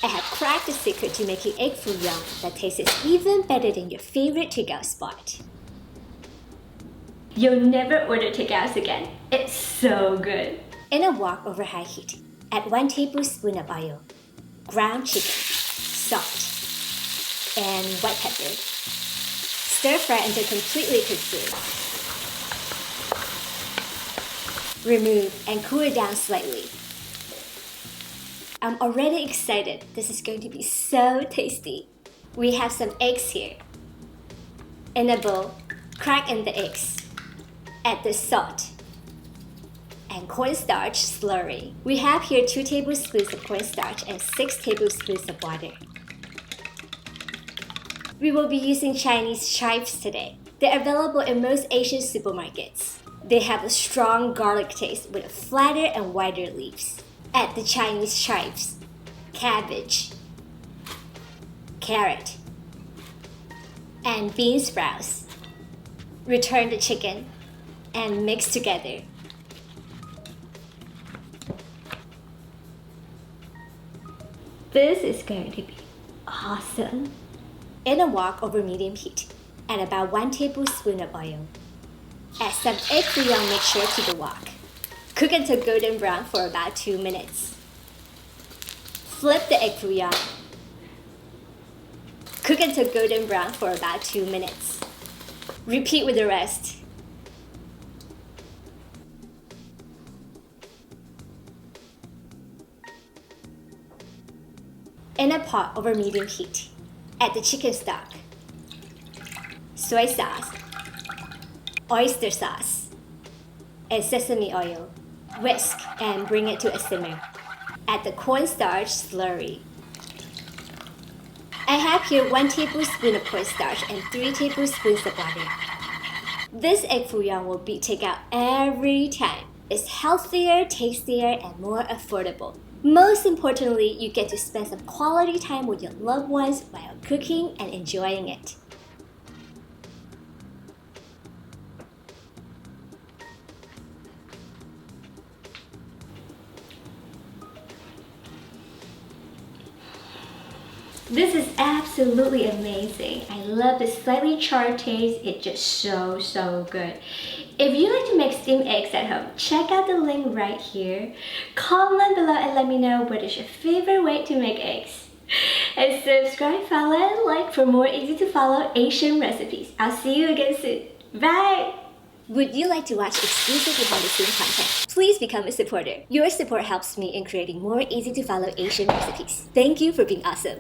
I have cracked the secret to making egg foo young that tastes even better than your favorite takeout spot. You'll never order takeouts again. It's so good. In a wok over high heat, add 1 tablespoon of oil, ground chicken, salt, and white pepper. Stir fry until completely cooked. Remove and cool it down slightly. I'm already excited. This is going to be so tasty. We have some eggs here. In a bowl, crack in the eggs. Add the salt and cornstarch slurry. We have here 2 tablespoons of cornstarch and 6 tablespoons of water. We will be using Chinese chives today. They're available in most Asian supermarkets. They have a strong garlic taste with flatter and wider leaves. Add the Chinese chives, cabbage, carrot, and bean sprouts. Return the chicken and mix together. This is going to be awesome. In a wok over medium heat, add about 1 tablespoon of oil. Add some egg foo young mixture to the wok. Cook until golden brown for about 2 minutes. Flip the egg foo young. Cook until golden brown for about 2 minutes. Repeat with the rest. In a pot over medium heat, add the chicken stock, soy sauce, oyster sauce, and sesame oil. Whisk and bring it to a simmer. Add the cornstarch slurry. I have here 1 tablespoon of cornstarch and 3 tablespoons of water. This egg foo young will beat takeout every time. It's healthier, tastier, and more affordable. Most importantly, you get to spend some quality time with your loved ones while cooking and enjoying it. This is absolutely amazing. I love the slightly charred taste. It's just so good. If you like to make steamed eggs at home, check out the link right here. Comment below and let me know what is your favorite way to make eggs. And subscribe, follow, and like for more easy to follow Asian recipes. I'll see you again soon. Bye! Would you like to watch exclusive behind-the-scenes content? Please become a supporter. Your support helps me in creating more easy-to-follow Asian recipes. Thank you for being awesome.